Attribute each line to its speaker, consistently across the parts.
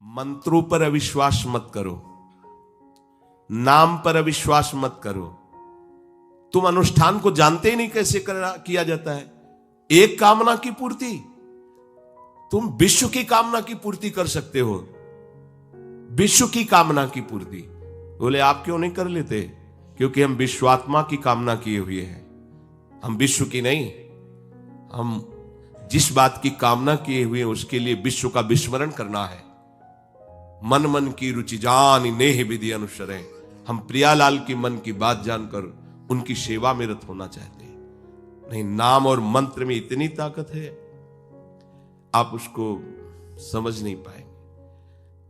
Speaker 1: मंत्रों पर अविश्वास मत करो, नाम पर अविश्वास मत करो। तुम अनुष्ठान को जानते ही नहीं कैसे किया जाता है। एक कामना की पूर्ति, तुम विश्व की कामना की पूर्ति कर सकते हो, विश्व की कामना की पूर्ति। बोले आप क्यों नहीं कर लेते? क्योंकि हम विश्वात्मा की कामना किए हुए हैं, हम विश्व की नहीं। हम जिस बात की कामना किए हुए हैं उसके लिए विश्व का विस्मरण करना है। मन मन की रुचि जान नेह विधि अनुसरे। हम प्रियालाल की मन की बात जानकर उनकी सेवा में रत होना चाहते हैं। नहीं, नाम और मंत्र में इतनी ताकत है, आप उसको समझ नहीं पाएंगे।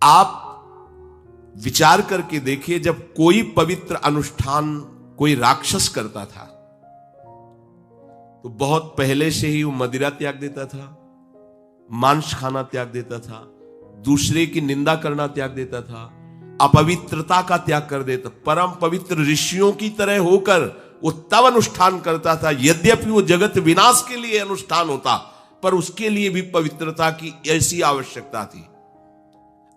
Speaker 1: आप विचार करके देखिए, जब कोई पवित्र अनुष्ठान कोई राक्षस करता था तो बहुत पहले से ही वो मदिरा त्याग देता था, मांस खाना त्याग देता था, दूसरे की निंदा करना त्याग देता था, अपवित्रता का त्याग कर देता। परम पवित्र ऋषियों की तरह होकर वो तब अनुष्ठान करता था। यद्यपि वो जगत विनाश के लिए अनुष्ठान होता, पर उसके लिए भी पवित्रता की ऐसी आवश्यकता थी।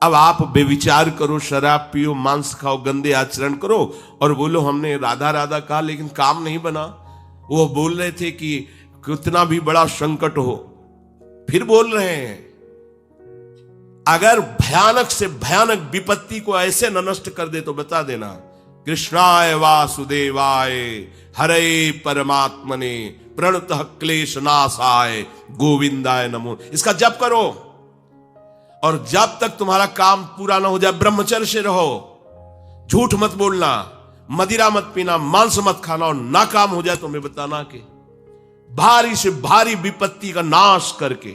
Speaker 1: अब आप बेविचार करो, शराब पियो, मांस खाओ, गंदे आचरण करो और बोलो हमने राधा राधा कहा लेकिन काम नहीं बना। वो बोल रहे थे कि कितना भी बड़ा संकट हो, फिर बोल रहे हैं। अगर भयानक से भयानक विपत्ति को ऐसे न नष्ट कर दे तो बता देना, कृष्णाय वासुदेवाय हरे परमात्मने प्रणतः क्लेश नाशाय गोविंदाय नमो। इसका जप करो और जब तक तुम्हारा काम पूरा ना हो जाए ब्रह्मचर्य से रहो। झूठ मत बोलना, मदिरा मत पीना, मांस मत खाना, और ना काम हो जाए तो मैं बताना कि भारी से भारी विपत्ति का नाश करके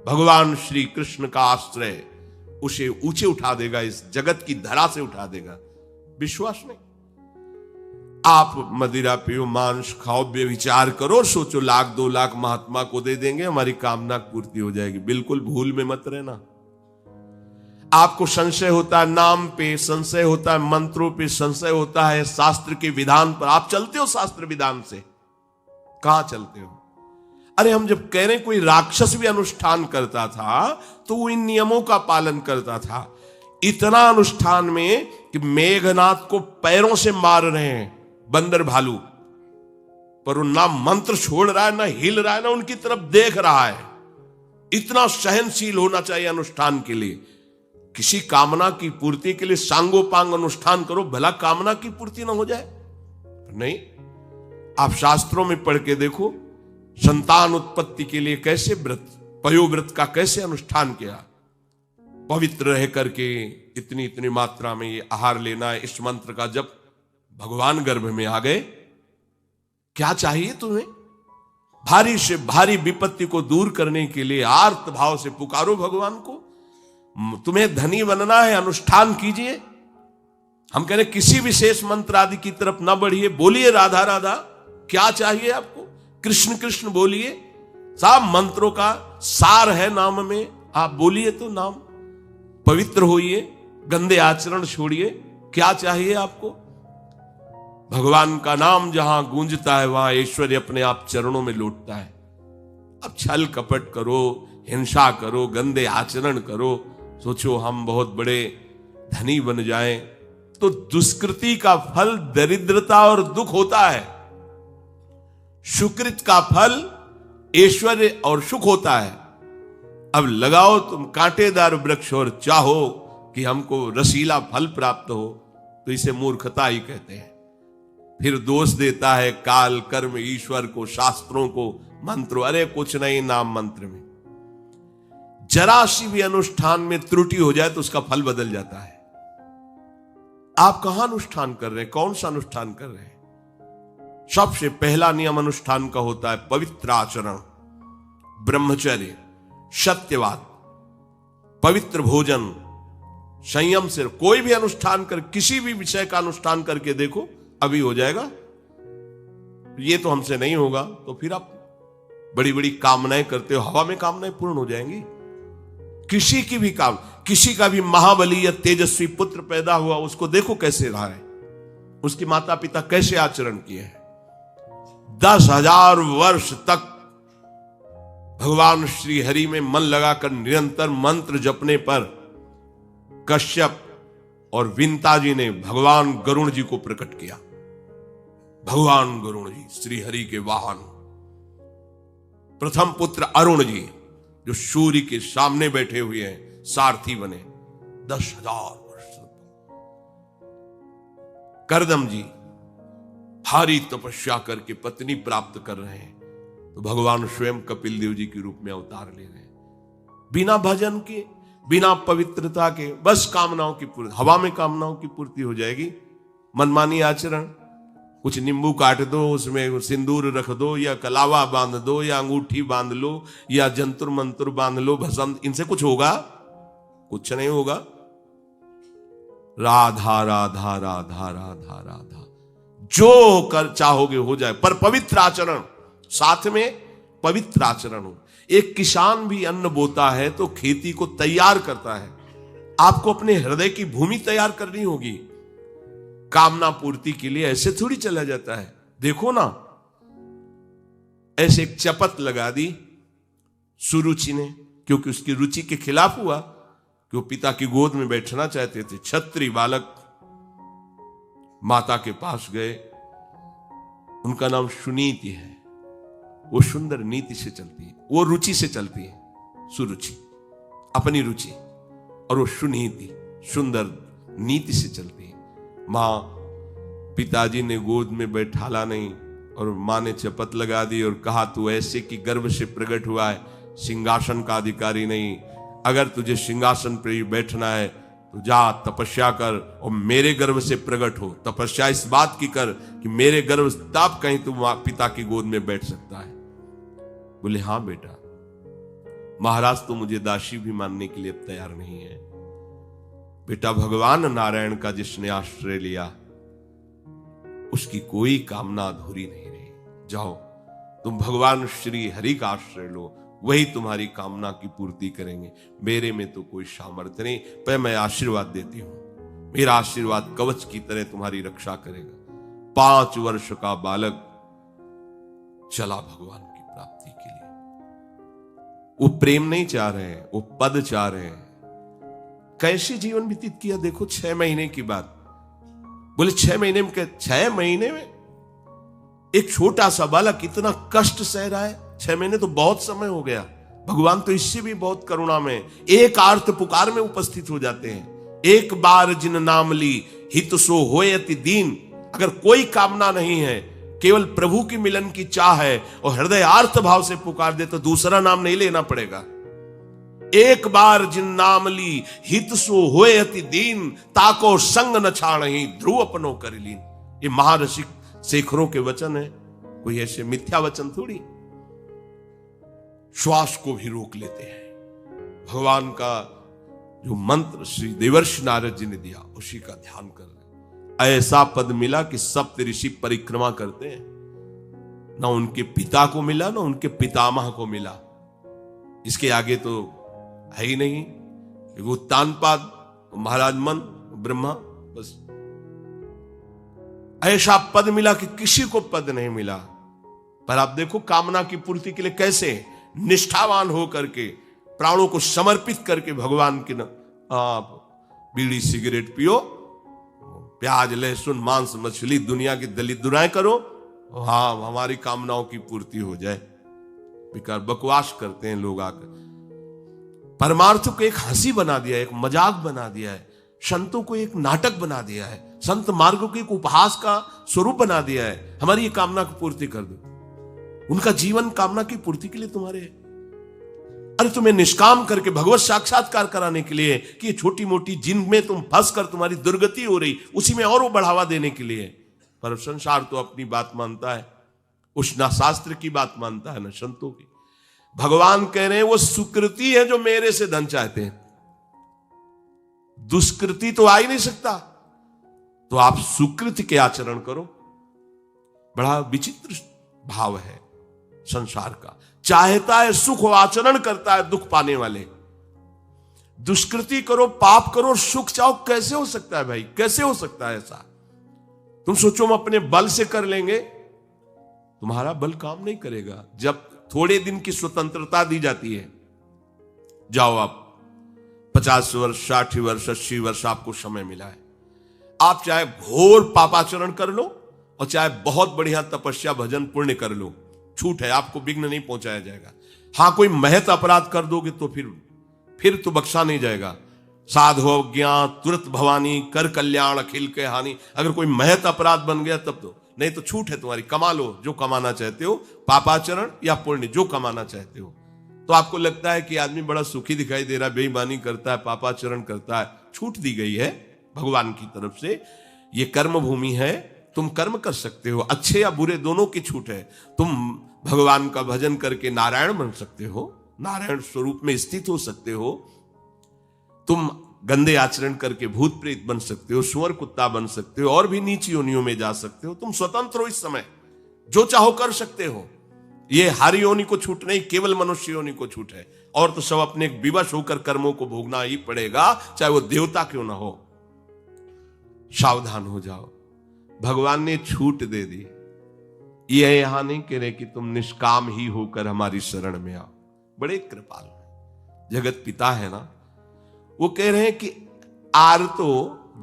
Speaker 1: भगवान श्री कृष्ण का आश्रय उसे ऊंचे उठा देगा, इस जगत की धरा से उठा देगा। विश्वास नहीं? आप मदिरा पियो, मांस खाओ, बेविचार करो, सोचो लाख 2 लाख महात्मा को दे देंगे, हमारी कामना पूर्ति हो जाएगी। बिल्कुल भूल में मत रहना। आपको संशय होता है नाम पे, संशय होता है मंत्रों पे, संशय होता है शास्त्र के विधान पर। आप चलते हो शास्त्र विधान से? कहां चलते हो? अरे हम जब कह रहे कोई राक्षस भी अनुष्ठान करता था तो वो इन नियमों का पालन करता था। इतना अनुष्ठान में कि मेघनाथ को पैरों से मार रहे हैं बंदर भालू, पर वो ना मंत्र छोड़ रहा है, ना हिल रहा है, ना उनकी तरफ देख रहा है। इतना सहनशील होना चाहिए अनुष्ठान के लिए। किसी कामना की पूर्ति के लिए सांगोपांग अनुष्ठान करो, भला कामना की पूर्ति ना हो जाए। नहीं, आप शास्त्रों में पढ़ के देखो, संतान उत्पत्ति के लिए कैसे व्रत, पयोव्रत का कैसे अनुष्ठान किया। पवित्र रह करके इतनी इतनी मात्रा में ये आहार लेना है, इस मंत्र का जब भगवान गर्भ में आ गए। क्या चाहिए तुम्हें? भारी से भारी विपत्ति को दूर करने के लिए आर्त भाव से पुकारो भगवान को। तुम्हें धनी बनना है, अनुष्ठान कीजिए। हम कह रहे किसी विशेष मंत्र आदि की तरफ ना बढ़िए, बोलिए राधा राधा। क्या चाहिए आपको? कृष्ण कृष्ण बोलिए। सब मंत्रों का सार है नाम में, आप बोलिए तो नाम। पवित्र होइए, गंदे आचरण छोड़िए। क्या चाहिए आपको? भगवान का नाम जहां गूंजता है वहां ऐश्वर्य अपने आप चरणों में लौटता है। अब छल कपट करो, हिंसा करो, गंदे आचरण करो, सोचो हम बहुत बड़े धनी बन जाएं, तो दुष्कृति का फल दरिद्रता और दुख होता है। सुकृत का फल ऐश्वर्य और सुख होता है। अब लगाओ तुम कांटेदार वृक्ष और चाहो कि हमको रसीला फल प्राप्त हो, तो इसे मूर्खता ही कहते हैं। फिर दोष देता है काल, कर्म, ईश्वर को, शास्त्रों को, मंत्रों। अरे कुछ नहीं, नाम मंत्र में जरा सी भी अनुष्ठान में त्रुटि हो जाए तो उसका फल बदल जाता है। आप कहां अनुष्ठान कर रहे हैं? कौन सा अनुष्ठान कर रहे हैं? सबसे पहला नियम अनुष्ठान का होता है पवित्र आचरण, ब्रह्मचर्य, सत्यवाद, पवित्र भोजन, संयम से। कोई भी अनुष्ठान कर, किसी भी विषय का अनुष्ठान करके देखो, अभी हो जाएगा। ये तो हमसे नहीं होगा, तो फिर आप बड़ी बड़ी कामनाएं करते हो, हवा में कामनाएं पूर्ण हो जाएंगी। किसी की भी काम, किसी का भी महाबली या तेजस्वी पुत्र पैदा हुआ, उसको देखो कैसे रहा है, उसके माता पिता कैसे आचरण किए हैं। 10,000 वर्ष तक भगवान श्री हरि में मन लगाकर निरंतर मंत्र जपने पर कश्यप और विंता जी ने भगवान गरुण जी को प्रकट किया। भगवान गरुण जी श्री हरि के वाहन, प्रथम पुत्र अरुण जी जो सूर्य के सामने बैठे हुए हैं, सारथी बने 10,000 वर्ष। करदम जी भारी तपस्या करके पत्नी प्राप्त कर रहे हैं, तो भगवान स्वयं कपिल देव जी के रूप में अवतार ले रहे हैं। बिना भजन के, बिना पवित्रता के, बस कामनाओं की पूर्ति, हवा में कामनाओं की पूर्ति हो जाएगी। मनमानी आचरण, कुछ नींबू काट दो, उसमें सिंदूर रख दो, या कलावा बांध दो, या अंगूठी बांध लो, या जंतुर मंत्र बांध लो, भस्म, इनसे कुछ होगा? कुछ नहीं होगा। राधा राधा राधा राधा राधा, जो कर चाहोगे हो जाए, पर पवित्र आचरण, साथ में पवित्र आचरण हो। एक किसान भी अन्न बोता है तो खेती को तैयार करता है। आपको अपने हृदय की भूमि तैयार करनी होगी। कामना पूर्ति के लिए ऐसे थोड़ी चला जाता है। देखो ना, ऐसे एक चपत लगा दी सुरुचि ने, क्योंकि उसकी रुचि के खिलाफ हुआ कि वो पिता की गोद में बैठना चाहते थे। छत्री बालक माता के पास गए, उनका नाम सुनीति है। वो सुंदर नीति से चलती है, वो रुचि से चलती है, सुरुचि अपनी रुचि, और वो सुनीति सुंदर नीति से चलती है। मां, पिताजी ने गोद में बैठाला नहीं, और मां ने चपत लगा दी और कहा, तू ऐसे कि गर्भ से प्रकट हुआ है, सिंहासन का अधिकारी नहीं। अगर तुझे सिंहासन पर बैठना है तो जा तपस्या कर और मेरे गर्भ से प्रकट हो। तपस्या इस बात की कर कि मेरे गर्भ, तब कहीं तू पिता की गोद में बैठ सकता है। बोले, हां बेटा। महाराज तो मुझे दासी भी मानने के लिए तैयार नहीं है। बेटा, भगवान नारायण का जिसने आश्रय लिया उसकी कोई कामना अधूरी नहीं रही। जाओ, तुम भगवान श्री हरि का आश्रय लो, वही तुम्हारी कामना की पूर्ति करेंगे। मेरे में तो कोई सामर्थ्य नहीं, पर मैं आशीर्वाद देती हूं। मेरा आशीर्वाद कवच की तरह तुम्हारी रक्षा करेगा। 5 वर्ष का बालक चला भगवान की प्राप्ति के लिए। वो प्रेम नहीं चाह रहे हैं, वो पद चाह रहे हैं। कैसे जीवन व्यतीत किया देखो। 6 महीने की बात। बोले 6 महीने में, 6 महीने में एक छोटा सा बालक इतना कष्ट सह रहा है। 6 महीने तो बहुत समय हो गया। भगवान तो इससे भी बहुत करुणा में एक आर्त पुकार में उपस्थित हो जाते हैं। एक बार जिन नाम ली हित सो होए अति दीन। अगर कोई कामना नहीं है, केवल प्रभु की मिलन की चाह है और हृदय आर्त भाव से पुकार दे, तो दूसरा नाम नहीं लेना पड़ेगा। एक बार जिन नाम ली हित सो होए अति दीन, ताको संग न छाड़हि ध्रुव अपनो कर लीन। ये महारसिक शेखरों के वचन है, कोई ऐसे मिथ्या वचन थोड़ी। श्वास को भी रोक लेते हैं। भगवान का जो मंत्र श्री देवर्षि नारद जी ने दिया, उसी का ध्यान कर रहे। ऐसा पद मिला कि सप्त ऋषि परिक्रमा करते हैं। ना उनके पिता को मिला, ना उनके पितामह को मिला। इसके आगे तो है ही नहीं। उत्तानपाद, महाराज मन, ब्रह्मा, बस ऐसा पद मिला कि किसी को पद नहीं मिला। पर आप देखो, कामना की पूर्ति के लिए कैसे निष्ठावान होकर के, प्राणों को समर्पित करके भगवान की आप बीड़ी सिगरेट पियो, प्याज लहसुन मांस मछली दुनिया की दलित दुराएं करो, हाँ हमारी कामनाओं की पूर्ति हो जाए। बेकार बकवास करते हैं लोग आकर। परमार्थ को एक हंसी बना दिया है, एक मजाक बना दिया है। संतों को एक नाटक बना दिया है। संत मार्ग को एक उपहास का स्वरूप बना दिया है। हमारी ये कामना की पूर्ति कर दो। उनका जीवन कामना की पूर्ति के लिए तुम्हारे है। अरे तुम्हें निष्काम करके भगवत साक्षात्कार कराने के लिए कि ये छोटी मोटी जिनमें तुम फंस कर तुम्हारी दुर्गति हो रही, उसी में और वो बढ़ावा देने के लिए। पर संसार तो अपनी बात मानता है, उस ना शास्त्र की बात मानता है ना संतों की। भगवान कह रहे हैं वो सुकृति है जो मेरे से धन चाहते हैं, दुष्कृति तो आ ही नहीं सकता। तो आप सुकृति के आचरण करो। बड़ा विचित्र भाव है संसार का। चाहता है सुख, आचरण करता है दुख पाने वाले। दुष्कृति करो, पाप करो, सुख चाहो, कैसे हो सकता है भाई? कैसे हो सकता है ऐसा? तुम सोचो हम अपने बल से कर लेंगे, तुम्हारा बल काम नहीं करेगा। जब थोड़े दिन की स्वतंत्रता दी जाती है, जाओ आप 50 वर्ष, 60 वर्ष, 80 वर्ष आपको समय मिला है। आप चाहे घोर पापाचरण कर लो और चाहे बहुत बढ़िया तपस्या भजन पुण्य कर लो, छूट है, आपको विघ्न नहीं पहुंचाया जाएगा। हां, कोई महत अपराध कर दोगे तो फिर तो बख्शा नहीं जाएगा। साधो ज्ञान तुरंत भवानी, कर कल्याण अखिल के हानि। अगर कोई महत अपराध बन गया तब तो, नहीं तो छूट है तुम्हारी, कमा लो जो कमाना चाहते हो, पापाचरण या पुण्य जो कमाना चाहते हो। तो आपको लगता है कि आदमी बड़ा सुखी दिखाई दे रहा है, बेईमानी करता है, पापाचरण करता है, छूट दी गई है भगवान की तरफ से। ये कर्म भूमि है, तुम कर्म कर सकते हो, अच्छे या बुरे दोनों की छूट है। तुम भगवान का भजन करके नारायण बन सकते हो, नारायण स्वरूप में स्थित हो सकते हो। तुम गंदे आचरण करके भूत प्रेत बन सकते हो, सुअर कुत्ता बन सकते हो, और भी नीच योनियों में जा सकते हो। तुम स्वतंत्र हो, इस समय जो चाहो कर सकते हो। ये हर योनि को छूट नहीं, केवल मनुष्य योनि को छूट है। और तो सब अपने विवश होकर कर्मों को भोगना ही पड़ेगा, चाहे वो देवता क्यों ना हो। सावधान हो जाओ, भगवान ने छूट दे दी। ये यहां नहीं कह रहे कि तुम निष्काम ही होकर हमारी शरण में आओ। बड़े कृपालु जगत पिता है ना, वो कह रहे हैं कि आर्तो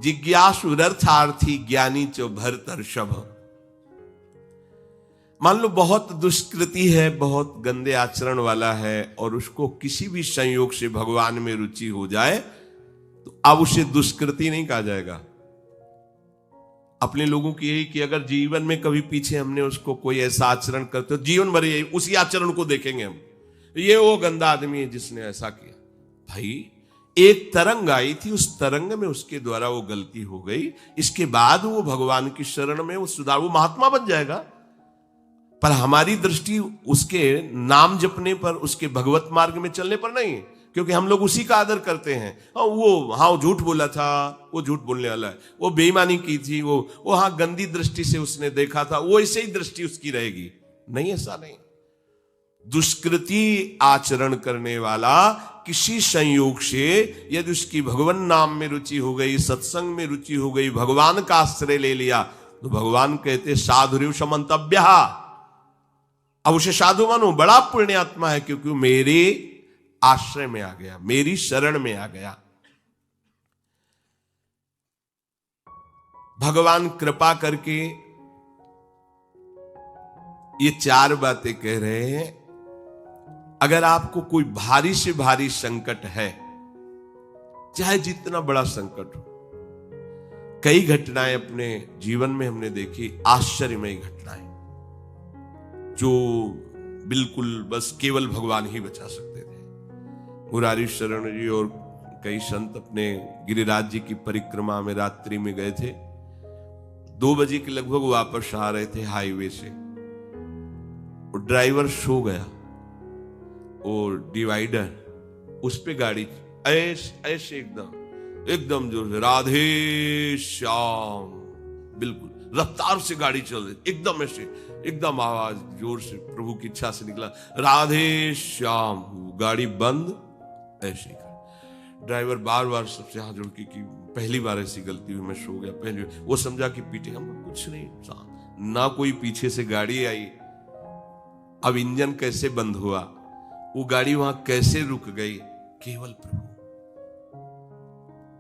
Speaker 1: जिज्ञासु रर्थार्थी ज्ञानी चो भरतर्षभ। मान लो बहुत दुष्कृति है, बहुत गंदे आचरण वाला है, और उसको किसी भी संयोग से भगवान में रुचि हो जाए तो अब उसे दुष्कृति नहीं कहा जाएगा। अपने लोगों की यही कि अगर जीवन में कभी पीछे हमने उसको कोई ऐसा आचरण करते हो, जीवन भर यही उसी आचरण को देखेंगे हम, ये वो गंदा आदमी है जिसने ऐसा किया। भाई, एक तरंग आई थी, उस तरंग में उसके द्वारा वो गलती हो गई, इसके बाद वो भगवान की शरण में वो सुधार, वो महात्मा बन जाएगा। पर हमारी दृष्टि उसके नाम जपने पर, उसके भगवत मार्ग में चलने पर नहीं, क्योंकि हम लोग उसी का आदर करते हैं। वो झूठ बोला था, वो झूठ बोलने वाला है, वो बेईमानी की थी, वो गंदी दृष्टि से उसने देखा था, वो ऐसे ही दृष्टि उसकी रहेगी। नहीं, ऐसा नहीं। दुष्कृति आचरण करने वाला किसी संयोग से यदि उसकी भगवान नाम में रुचि हो गई, सत्संग में रुचि हो गई, भगवान का आश्रय ले लिया, तो भगवान कहते साधुर्य समंतव्य। अब उसे साधु मानो, बड़ा पुण्यात्मा है, क्योंकि मेरे आश्रय में आ गया, मेरी शरण में आ गया। भगवान कृपा करके ये 4 बातें कह रहे हैं। अगर आपको कोई भारी से भारी संकट है, चाहे जितना बड़ा संकट हो, कई घटनाएं अपने जीवन में हमने देखी, आश्चर्यमयी घटनाएं, जो बिल्कुल बस केवल भगवान ही बचा सकते थे। मुरारी शरण जी और कई संत अपने गिरिराज जी की परिक्रमा में रात्रि में गए थे। 2 बजे के लगभग वापस आ रहे थे हाईवे से, और ड्राइवर सो गया, और डिवाइडर उस पे गाड़ी ऐसे एकदम जो राधे श्याम, बिल्कुल रफ्तार से गाड़ी चल रही, एकदम ऐसे, एकदम आवाज जोर से प्रभु की इच्छा से निकला, राधे श्याम। गाड़ी बंद, ऐसे ही ड्राइवर बार बार सबसे हाथ जोड़ के कि पहली बार ऐसी गलती हुई, मैं सो गया पहले। वो समझा कि पीटे, हम कुछ नहीं, ना कोई पीछे से गाड़ी आई। अब इंजन कैसे बंद हुआ, वो गाड़ी वहां कैसे रुक गई, केवल प्रभु।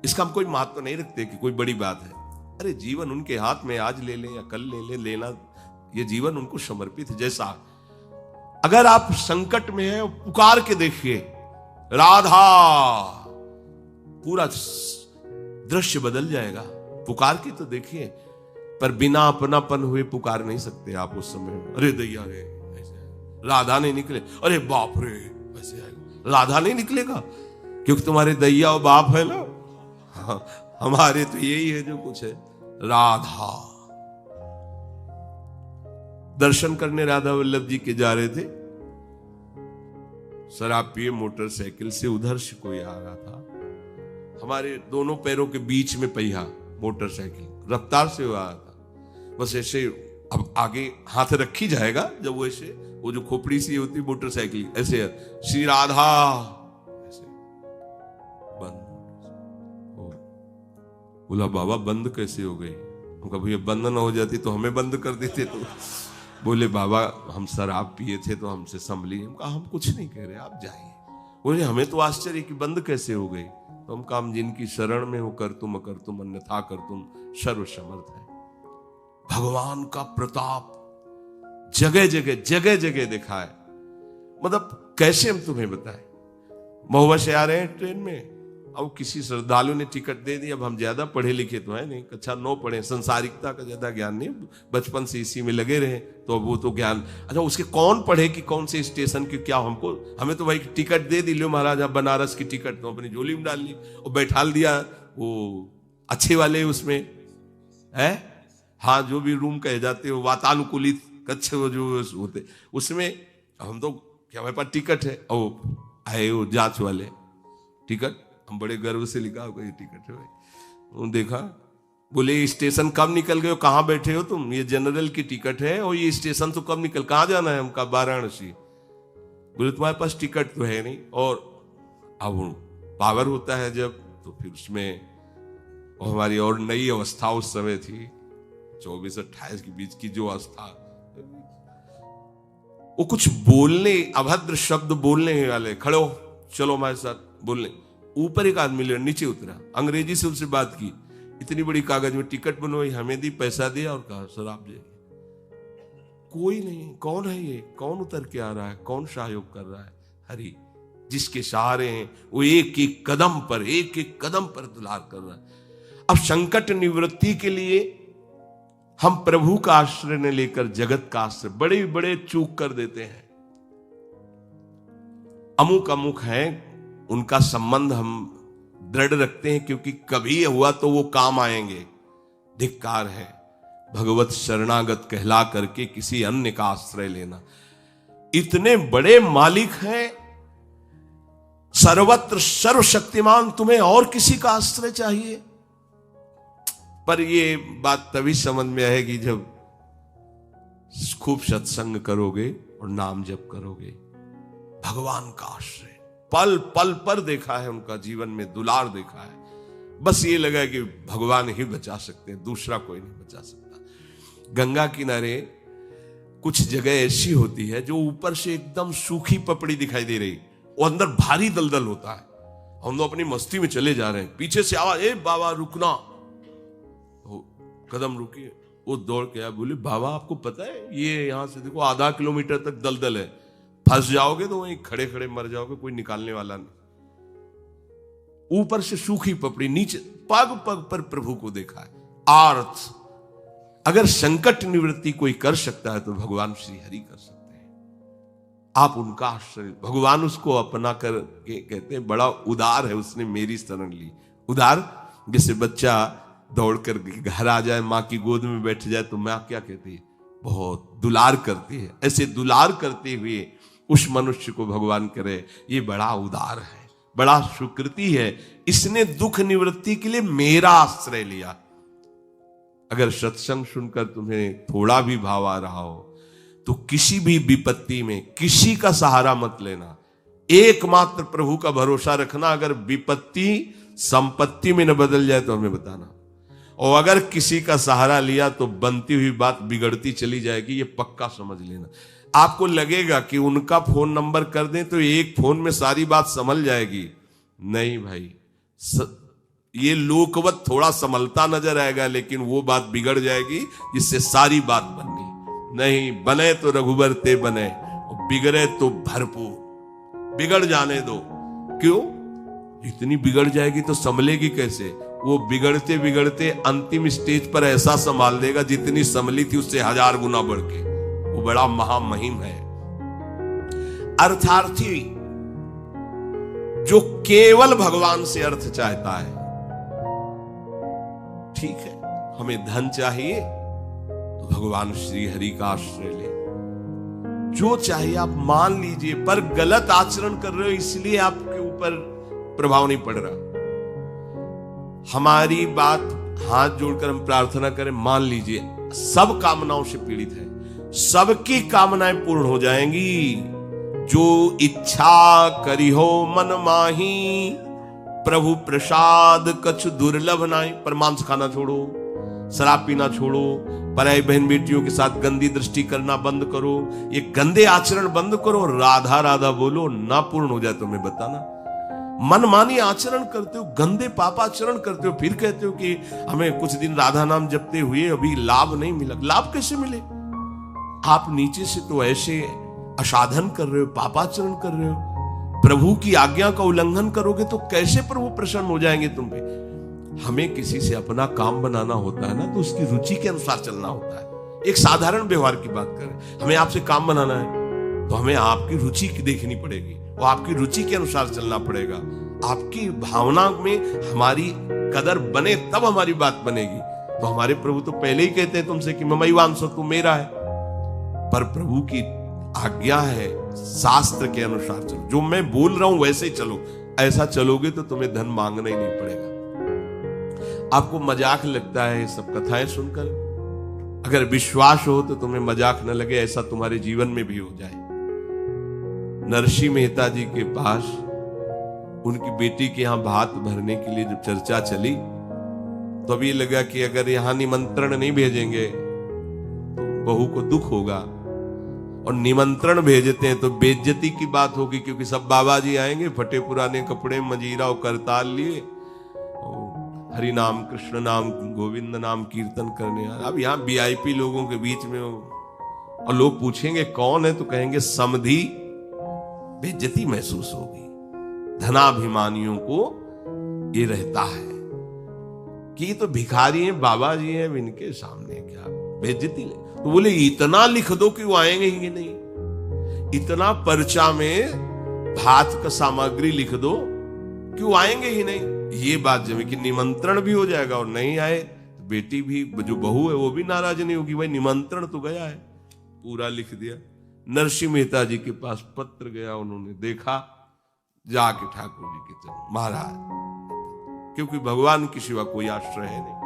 Speaker 1: इसका हम कोई महत्व नहीं रखते कि कोई बड़ी बात है। अरे जीवन उनके हाथ में, आज ले ले या कल ले ले, लेना, ये जीवन उनको समर्पित है। जैसा अगर आप संकट में हैं, पुकार के देखिए राधा, पूरा दृश्य बदल जाएगा। पुकार के तो देखिए, पर बिना अपनापन हुए पुकार नहीं सकते आप उस समय। अरे दैया रे, राधा नहीं निकले, अरे बाप रे, वैसे आएगा। राधा नहीं निकलेगा क्योंकि तुम्हारे दैया और बाप है ना। हाँ, हमारे तो यही है जो कुछ है। राधा दर्शन करने राधा वल्लभ जी के जा रहे थे, शराब पिए मोटरसाइकिल से, उधर से कोई आ रहा था, हमारे दोनों पैरों के बीच में पहिया, मोटरसाइकिल रफ्तार से आ रहा था। बस ऐसे, अब आगे हाथ रखी जाएगा जब वो ऐसे, वो जो खोपड़ी सी होती मोटरसाइकिल, ऐसे श्री राधा, ऐसे बंद। बोला बाबा बंद कैसे हो गई? उनका भैया बंद ना हो जाती तो हमें बंद कर देते। तो बोले बाबा हम शराब पिए थे तो हमसे संभली। हम कहा हम कुछ नहीं कह रहे, आप जाइए। बोले हमें तो आश्चर्य कि बंद कैसे हो गई। तुम काम जिनकी शरण में हो कर तुम अकर तुम अन्यथा कर तुम सर्वसमर्थ है। भगवान का प्रताप जगह जगह देखा है। मतलब कैसे हम तुम्हें बताएं। महुआ से आ रहे हैं ट्रेन में, अब किसी श्रद्धालु ने टिकट दे दी। अब हम ज्यादा पढ़े लिखे तो है नहीं, कक्षा 9 पढ़े, संसारिकता का ज्यादा ज्ञान नहीं, बचपन से इसी में लगे रहे, तो अब वो तो ज्ञान। अच्छा, उसके कौन पढ़े कि कौन से स्टेशन की क्या, हमें तो भाई टिकट दे दी, लो महाराज आप बनारस की टिकट, तो अपनी झोली में डाल ली और बैठा दिया वो अच्छे वाले उसमें है। हाँ, जो भी रूम कहे जाते हो वातानुकूलित कक्ष जो होते उसमें, हम तो क्या हमारे पास टिकट है, और आए वो जांच वाले टिकट, हम बड़े गर्व से लिखा होगा ये टिकट है भाई। उन्होंने देखा, बोले स्टेशन कब निकल गए हो, कहाँ बैठे हो तुम, ये जनरल की टिकट है और ये स्टेशन तो कब निकल, कहाँ जाना है हमका, वाराणसी। बोले तुम्हारे पास टिकट तो है नहीं। और अब पावर होता है जब, तो फिर उसमें हमारी और नई अवस्था उस समय थी 24-28 के बीच की जो अवस्था, वो कुछ बोलने, अभद्र शब्द बोलने वाले, खड़े हो चलो हमारे साथ बोलने। ऊपर एक आदमी ले नीचे उतरा, अंग्रेजी से उनसे बात की, इतनी बड़ी कागज में टिकट बनवाई, हमें दी, पैसा दिया और कहा सर आप जाइए। कोई नहीं, कौन है ये, कौन उतर के आ रहा है, कौन सहयोग कर रहा है, हरि जिसके सहारे हैं वो एक एक कदम पर दुलार कर रहा है। अब संकट निवृत्ति के लिए हम प्रभु का आश्रय न लेकर जगत का आश्रय बड़े बड़े चूक कर देते हैं। अमुक है, उनका संबंध हम दृढ़ रखते हैं क्योंकि कभी हुआ तो वो काम आएंगे। धिक्कार है भगवत शरणागत कहला करके किसी अन्य का आश्रय लेना। इतने बड़े मालिक हैं, सर्वत्र सर्वशक्तिमान, तुम्हें और किसी का आश्रय चाहिए? पर ये बात तभी समझ में आएगी जब खूब सत्संग करोगे और नाम जप करोगे। भगवान का आश्रय पल पल पर देखा है, उनका जीवन में दुलार देखा है। बस ये लगा कि भगवान ही बचा सकते हैं, दूसरा कोई नहीं बचा सकता। गंगा किनारे कुछ जगह ऐसी होती है जो ऊपर से एकदम सूखी पपड़ी दिखाई दे रही, वो अंदर भारी दलदल होता है। हम लोग अपनी मस्ती में चले जा रहे हैं, पीछे से आवाज, ए बाबा रुकना, कदम रुकिए। वो दौड़ के आया, बोले बाबा आपको पता है ये यहां से देखो आधा किलोमीटर तक दलदल है, फंस जाओगे तो वहीं खड़े खड़े मर जाओगे, कोई निकालने वाला नहीं। ऊपर से सूखी पपड़ी, नीचे पग पग पर प्रभु को देखा है। आर्थ, अगर संकट निवृत्ति कोई कर सकता है तो भगवान श्री हरि कर सकते हैं। आप उनका आश्रय, भगवान उसको अपना कर के कहते हैं बड़ा उदार है, उसने मेरी शरण ली। उदार, जैसे बच्चा दौड़कर घर आ जाए, माँ की गोद में बैठ जाए तो माँ क्या कहती है, बहुत दुलार करती है। ऐसे दुलार करते हुए उस मनुष्य को भगवान करे ये बड़ा उदार है, बड़ा सुकृति है, इसने दुख निवृत्ति के लिए मेरा आश्रय लिया। अगर सत्संग सुनकर तुम्हें थोड़ा भी भाव आ रहा हो तो किसी भी विपत्ति में किसी का सहारा मत लेना, एकमात्र प्रभु का भरोसा रखना। अगर विपत्ति संपत्ति में न बदल जाए तो हमें बताना, और अगर किसी का सहारा लिया तो बनती हुई बात बिगड़ती चली जाएगी, ये पक्का समझ लेना। आपको लगेगा कि उनका फोन नंबर कर दें तो एक फोन में सारी बात संभल जाएगी, नहीं भाई, ये लोकवत थोड़ा संभलता नजर आएगा, लेकिन वो बात बिगड़ जाएगी जिससे सारी बात बननी। नहीं, बने तो रघुबर ते बने, और बिगड़े तो भरपूर। बिगड़ जाने दो, क्यों? इतनी बिगड़ जाएगी तो संभलेगी कैसे? वो बिगड़ते बिगड़ते अंतिम स्टेज पर ऐसा संभाल देगा जितनी संभली थी उससे 1000 गुना बढ़ के। वो बड़ा महामहिम है। अर्थार्थी जो केवल भगवान से अर्थ चाहता है, ठीक है, हमें धन चाहिए तो भगवान श्री हरि का आश्रय ले, जो चाहिए आप मान लीजिए, पर गलत आचरण कर रहे हो इसलिए आपके ऊपर प्रभाव नहीं पड़ रहा। हमारी बात हाथ जोड़कर हम प्रार्थना करें, मान लीजिए सब कामनाओं से पीड़ित है, सबकी कामनाएं पूर्ण हो जाएंगी। जो इच्छा करी हो मन माही, प्रभु प्रसाद कछ दुर्लभ नाई। पर मांस खाना छोड़ो, शराब पीना छोड़ो, पराई बहन बेटियों के साथ गंदी दृष्टि करना बंद करो, ये गंदे आचरण बंद करो, राधा राधा बोलो, ना पूर्ण हो जाए तो मैं बताना। मनमानी आचरण करते हो, गंदे पापाचरण करते हो, फिर कहते हो कि हमें कुछ दिन राधा नाम जपते हुए अभी लाभ नहीं मिला। लाभ कैसे मिले? आप नीचे से तो ऐसे असाधन कर रहे हो, पापाचरण कर रहे हो, प्रभु की आज्ञा का उल्लंघन करोगे तो कैसे प्रभु प्रसन्न हो जाएंगे तुम पे? हमें किसी से अपना काम बनाना होता है ना, तो उसकी रुचि के अनुसार चलना होता है। एक साधारण व्यवहार की बात करें, हमें आपसे काम बनाना है तो हमें आपकी रुचि की देखनी पड़ेगी, वो आपकी रुचि के अनुसार चलना पड़ेगा। आपकी भावना में हमारी कदर बने तब हमारी बात बनेगी। तो हमारे प्रभु तो पहले ही कहते हैं तुमसे कि ममई वांसो, तू मेरा है। पर प्रभु की आज्ञा है शास्त्र के अनुसार चलो, जो मैं बोल रहा हूं वैसे ही चलो। ऐसा चलोगे तो तुम्हें धन मांगना ही नहीं पड़ेगा। आपको मजाक लगता है ये सब कथाएं सुनकर? अगर विश्वास हो तो तुम्हें मजाक न लगे, ऐसा तुम्हारे जीवन में भी हो जाए। नरसिंह मेहता जी के पास उनकी बेटी के यहां भात भरने के लिए जब चर्चा चली तो अभी लगा कि अगर यहां निमंत्रण नहीं भेजेंगे तो बहू को दुख होगा, और निमंत्रण भेजते हैं तो बेइज्जती की बात होगी, क्योंकि सब बाबा जी आएंगे फटे पुराने कपड़े, मजीरा और करताल लिए, हरि नाम कृष्ण नाम गोविंद नाम कीर्तन करने। अब यहाँ वीआईपी लोगों के बीच में हो और लोग पूछेंगे कौन है, तो कहेंगे समधी। बेइज्जती महसूस होगी। धनाभिमानियों को ये रहता है कि ये तो भिखारी हैं, बाबा जी हैं, इनके सामने क्या बेइज्जती ले। तो बोले इतना लिख दो कि वो आएंगे ही नहीं, इतना पर्चा में भात का सामग्री लिख दो कि वो आएंगे ही नहीं। ये बात जब कि निमंत्रण भी हो जाएगा और नहीं आए तो बेटी भी, जो बहू है वो भी नाराज नहीं होगी, भाई निमंत्रण तो गया है, पूरा लिख दिया। नरसिंह मेहता जी के पास पत्र गया, उन्होंने देखा, जाके ठाकुर जी के चरण महाराज, क्योंकि भगवान की सिवा कोई आश्रय है नहीं।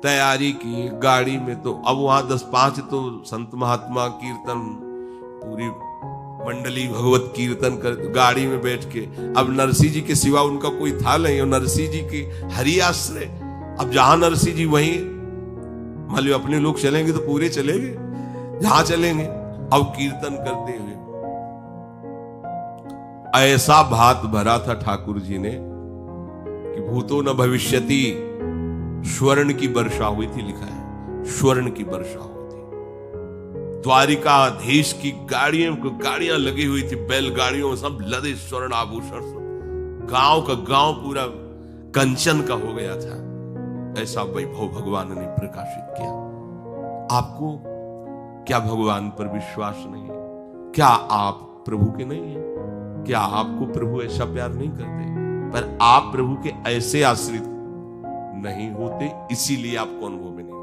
Speaker 1: तैयारी की गाड़ी में, तो अब वहां 10-5 तो संत महात्मा कीर्तन, पूरी मंडली भगवत कीर्तन कर, गाड़ी में बैठ के। अब नरसिंह जी के सिवा उनका कोई था नहीं, और नरसिंह जी की हरि आश्रय। अब जहां नरसिंह जी वहीं, मान लो अपने लोग चलेंगे तो पूरे चलेंगे, जहां चलेंगे। अब कीर्तन करते हुए ऐसा भात भरा था ठाकुर जी ने कि भूतो न भविष्यति, स्वर्ण की वर्षा हुई थी, लिखा है स्वर्ण की वर्षा हुई थी। द्वारिकाधीश की गाड़ियां लगी हुई थी, बैलगाड़ियों में सब लदे स्वर्ण आभूषण, गांव का गांव पूरा कंचन का हो गया था। ऐसा वैभव भगवान ने प्रकाशित किया। आपको क्या भगवान पर विश्वास नहीं है? क्या आप प्रभु के नहीं है? क्या आपको प्रभु ऐसा प्यार नहीं करते? पर आप प्रभु के ऐसे आश्रित नहीं होते, इसीलिए आपको अनुभव में नहीं